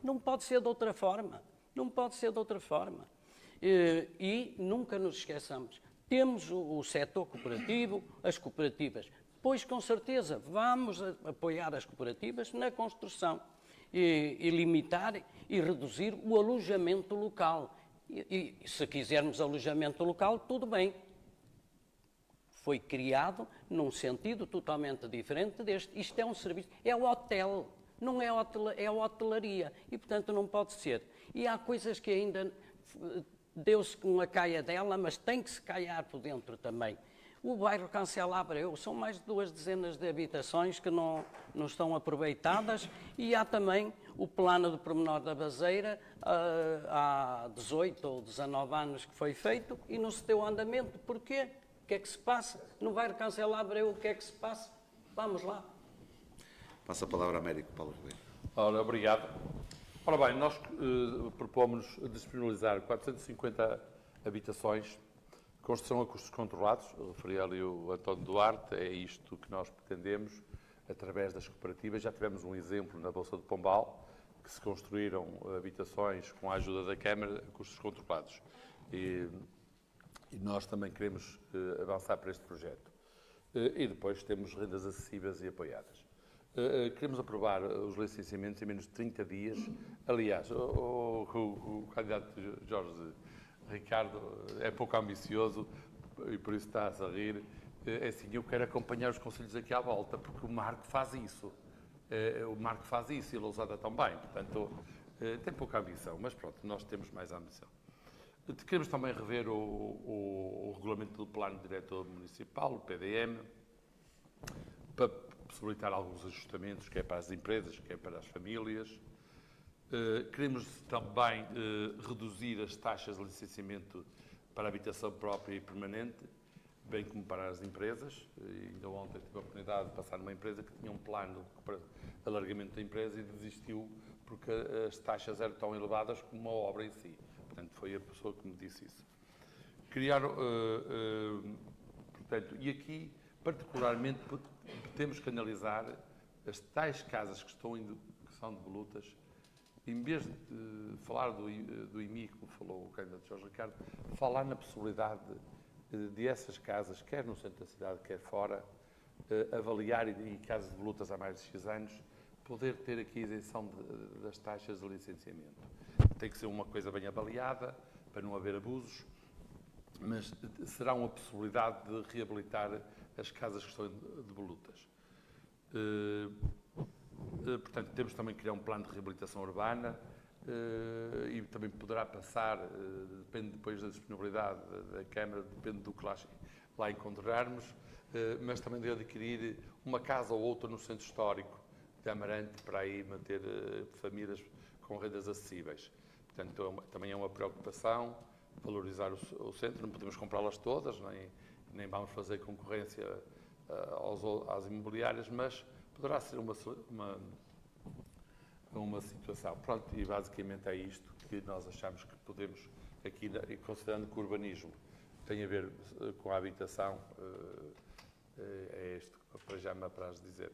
Não pode ser de outra forma. Não pode ser de outra forma. E nunca nos esqueçamos. Temos o setor cooperativo, as cooperativas. Pois, com certeza, vamos apoiar as cooperativas na construção e limitar e reduzir o alojamento local. E se quisermos alojamento local, tudo bem. Foi criado num sentido totalmente diferente deste. Isto é um serviço, é o hotel, não é a hotelaria. E, portanto, não pode ser. E há coisas que ainda deu-se com a caia dela, mas tem que se caiar por dentro também. O bairro Cancela Abreu, são mais de 2 dezenas de habitações que não estão aproveitadas e há também o plano de pormenor da Baseira, há 18 ou 19 anos que foi feito e não se deu andamento. Porquê? O que é que se passa? Não vai cancelar Abreu, o que é que se passa? Vamos lá. Passo a palavra ao médico Paulo Ribeiro. Ora, obrigado. Ora bem, nós propomos disponibilizar 450 habitações, construção a custos controlados, referia ali o António Duarte, é isto que nós pretendemos, através das cooperativas. Já tivemos um exemplo na Bolsa de Pombal, que se construíram habitações com a ajuda da Câmara a custos controlados. E nós também queremos avançar para este projeto. E depois temos rendas acessíveis e apoiadas. Queremos aprovar os licenciamentos em menos de 30 dias. Aliás, o candidato Jorge Ricardo é pouco ambicioso e por isso está-se a rir. É assim, eu quero acompanhar os conselhos aqui à volta, porque o Marco faz isso. O Marco faz isso e ele usada tão bem. Portanto, tem pouca ambição, mas pronto, nós temos mais ambição. Queremos também rever o regulamento do Plano Diretor Municipal, o PDM, para possibilitar alguns ajustamentos, quer para as empresas, quer para as famílias. Queremos também reduzir as taxas de licenciamento para a habitação própria e permanente, bem como para as empresas. Ainda ontem tive a oportunidade de passar numa empresa que tinha um plano para alargamento da empresa e desistiu porque as taxas eram tão elevadas como uma obra em si. Portanto, foi a pessoa que me disse isso. Criar, portanto, e aqui, particularmente, temos que analisar as tais casas que são devolutas. Em vez de falar do IMI, como falou o candidato Jorge Ricardo, falar na possibilidade de essas casas, quer no centro da cidade, quer fora, avaliar, e casas devolutas há mais de X anos, poder ter aqui a isenção das taxas de licenciamento. Tem que ser uma coisa bem avaliada, para não haver abusos, mas será uma possibilidade de reabilitar as casas que estão devolutas. Portanto, temos também que criar um plano de reabilitação urbana e também poderá passar, depende depois da disponibilidade da Câmara, depende do que lá encontrarmos, mas também de adquirir uma casa ou outra no centro histórico de Amarante para aí manter famílias com rendas acessíveis. Portanto, também é uma preocupação valorizar o centro, não podemos comprá-las todas, nem vamos fazer concorrência às imobiliárias, mas poderá ser uma situação. Pronto, e basicamente é isto que nós achamos que podemos, aqui, considerando que o urbanismo tem a ver com a habitação, é isto que para já me apraz dizer.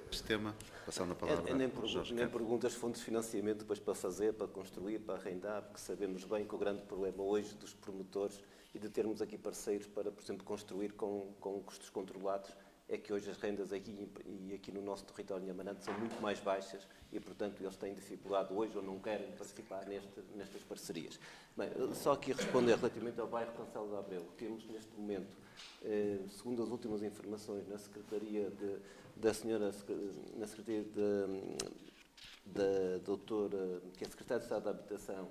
Este tema, passando a palavra Nem ao Jorge nem Ricardo. perguntas de fundos de financiamento depois para fazer, para construir, para arrendar, porque sabemos bem que o grande problema hoje dos promotores e de termos aqui parceiros para, por exemplo, construir com custos controlados, é que hoje as rendas aqui no nosso território em Amarante são muito mais baixas e, portanto, eles têm dificuldade hoje ou não querem participar nestas parcerias. Bem, só aqui responder relativamente ao bairro Cancelo de Abreu. Temos neste momento, segundo as últimas informações na Secretaria na Secretaria da doutora, que é Secretária de Estado da Habitação,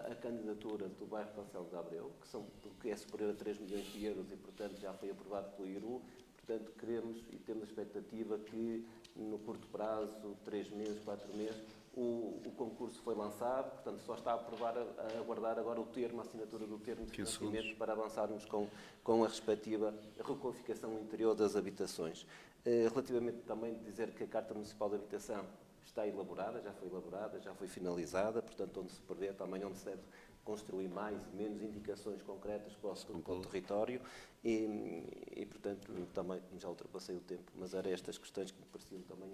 a candidatura do bairro Cancelo de Abreu, que é superior a 3 milhões de euros e, portanto, já foi aprovado pelo IRU. Portanto, queremos e temos a expectativa que, no curto prazo, 3 meses, 4 meses, o concurso foi lançado, portanto, só está a aguardar agora a assinatura do termo de financiamento para avançarmos com a respectiva requalificação interior das habitações. Relativamente também dizer que a Carta Municipal de Habitação está elaborada, já foi finalizada, portanto, onde se prevê também onde se deve construir mais e menos indicações concretas para o território e, portanto, também já ultrapassei o tempo, mas eram estas questões que me pareciam também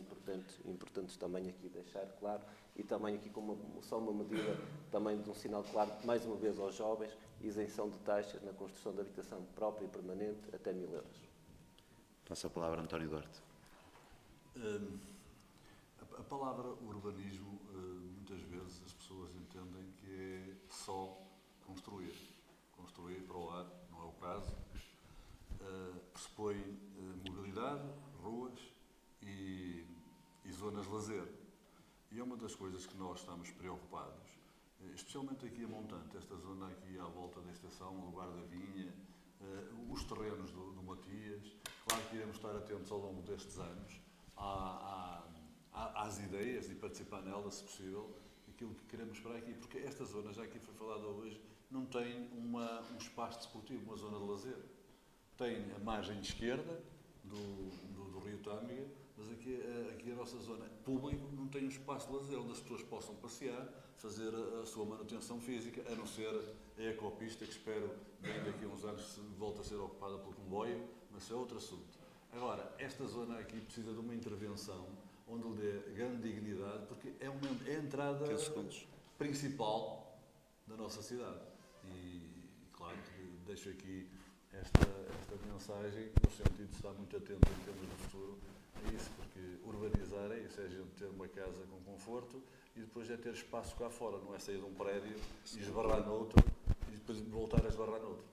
importantes também aqui deixar claro e também aqui como só uma medida também de um sinal claro, mais uma vez aos jovens, isenção de taxas na construção de habitação própria e permanente até 1.000 euros. Passo a palavra a António Duarte. A palavra urbanismo, muitas vezes as pessoas entendem que é só construir para o lado, não é o caso. Pressupõe mobilidade, ruas e zonas de lazer. E é uma das coisas que nós estamos preocupados, especialmente aqui a Montante, esta zona aqui à volta da estação, o lugar da Vinha, os terrenos do Matias. Claro que iremos estar atentos ao longo destes anos às ideias e participar nelas, se possível, aquilo que queremos para aqui, porque esta zona, já aqui foi falada hoje, não tem um espaço desportivo, uma zona de lazer. Tem a margem esquerda do Rio Tâmega, mas aqui a nossa zona pública não tem um espaço de lazer onde as pessoas possam passear, fazer a sua manutenção física, a não ser a ecopista, que espero bem daqui a uns anos se volte a ser ocupada pelo comboio, mas isso é outro assunto. Agora, esta zona aqui precisa de uma intervenção onde lhe dê grande dignidade, porque é a entrada principal da nossa cidade. E claro que deixo aqui esta mensagem, no sentido de estar muito atento em termos de futuro a isso, porque urbanizar é isso, é a gente ter uma casa com conforto e depois é ter espaço cá fora, não é sair de um prédio e esbarrar noutro e depois voltar a esbarrar noutro.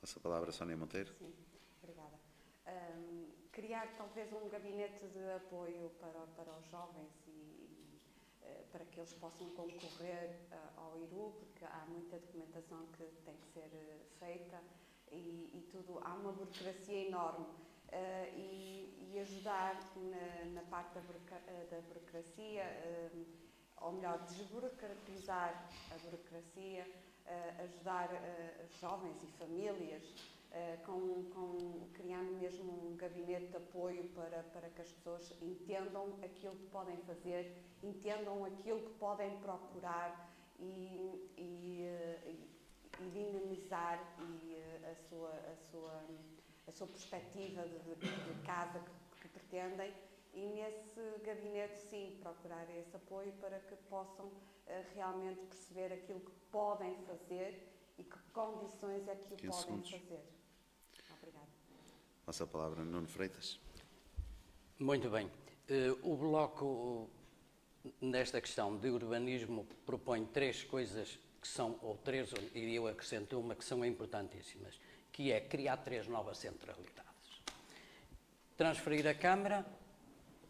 Passo a palavra a Sónia Monteiro. Sim, obrigada. Criar talvez um gabinete de apoio para os jovens e para que eles possam concorrer ao IRU, porque há muita documentação que tem que ser feita e tudo, há uma burocracia enorme. E ajudar na parte da burocracia, ou melhor, desburocratizar a burocracia, ajudar jovens e famílias, criando mesmo um gabinete de apoio para que as pessoas entendam aquilo que podem fazer, entendam aquilo que podem procurar e dinamizar a sua perspectiva de casa que pretendem, e nesse gabinete, sim, procurar esse apoio para que possam realmente perceber aquilo que podem fazer e que condições é que o podem fazer. Obrigada. Passa a palavra a Nuno Freitas. Muito bem. O Bloco, nesta questão de urbanismo, propõe três coisas que são, ou três, e eu acrescento uma, que são importantíssimas, que é criar 3 novas centralidades. Transferir a Câmara,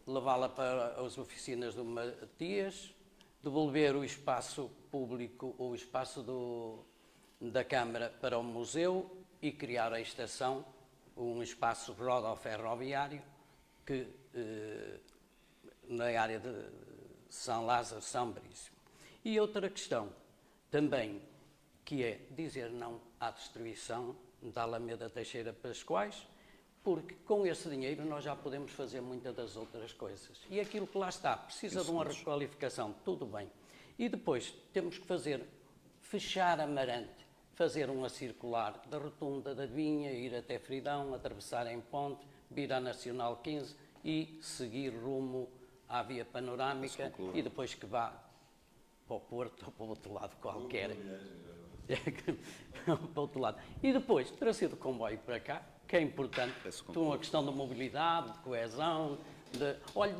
levá-la para as oficinas do Matias, devolver o espaço público, o espaço da Câmara para o museu e criar a estação, um espaço rodoferroviário que, na área de São Lázaro, São Bríssimo. E outra questão também, que é dizer não à destruição da Alameda Teixeira Pascoais, porque com esse dinheiro nós já podemos fazer muitas das outras coisas. E aquilo que lá está, precisa de uma requalificação, tudo bem. E depois temos que fechar Amarante, fazer uma circular da Rotunda da Vinha, ir até Fridão, atravessar em Ponte, vir à Nacional 15 e seguir rumo à Via Panorâmica e depois que vá para o Porto ou para o outro lado qualquer. Para o outro lado. E depois trazer o comboio para cá, que é importante, então a questão da mobilidade, de coesão,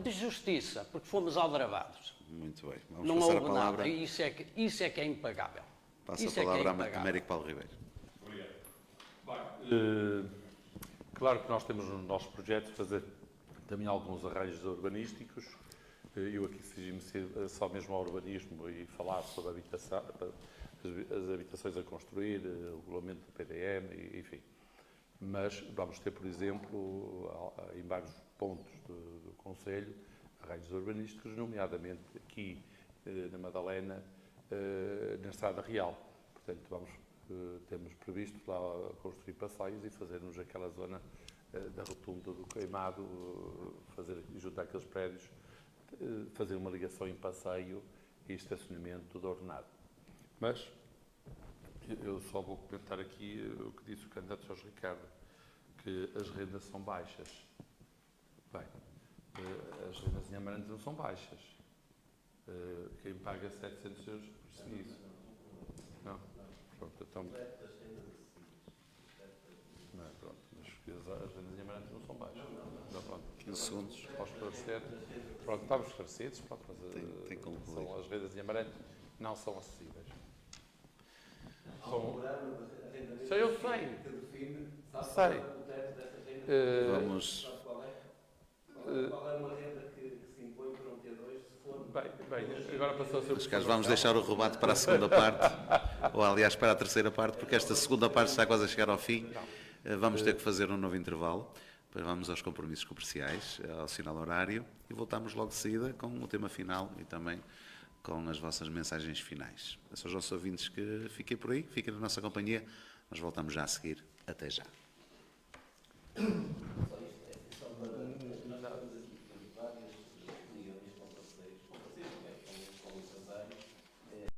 de justiça, porque fomos aldrabados. Muito bem. Vamos não passar houve a palavra. Nada, e isso é que é impagável. Passa a palavra a Américo Paulo Ribeiro. Obrigado. Claro que nós temos no nosso projeto fazer também alguns arranjos urbanísticos. Eu aqui exigi-me só mesmo ao urbanismo e falar sobre as habitações a construir, o regulamento do PDM, enfim. Mas vamos ter, por exemplo, em vários pontos do Conselho, arranjos urbanísticos, nomeadamente aqui na Madalena, na Estrada Real. Portanto, temos previsto lá construir passeios e fazermos aquela zona da Rotunda do Queimado, juntar aqueles prédios, fazer uma ligação em passeio e estacionamento tudo ordenado. Mas eu só vou comentar aqui o que disse o candidato Jorge Ricardo, que as rendas são baixas. Bem, as rendas em Amarante não são baixas. Quem paga 700 euros por isso? Não? Pronto, então... Não, pronto, mas as rendas em Amarante não são baixas. Não, pronto. 15 segundos. Posso esclarecer? Pronto, estamos esclarecidos. Pronto, mas tem que concluir. as rendas em Amarante não são acessíveis. Sei, eu sei. Sei. Vamos. Qual é uma renda que se impõe para um T2 se for... Bem, agora passou a ser... Mas caso vamos deixar o rebate para a segunda parte, ou aliás para a terceira parte, porque esta segunda parte está quase a chegar ao fim. Vamos ter que fazer um novo intervalo. Depois vamos aos compromissos comerciais, ao sinal horário, e voltamos logo de seguida com o tema final e também com as vossas mensagens finais. Peço aos nossos ouvintes que fiquem por aí, fiquem na nossa companhia. Nós voltamos já a seguir. Até já.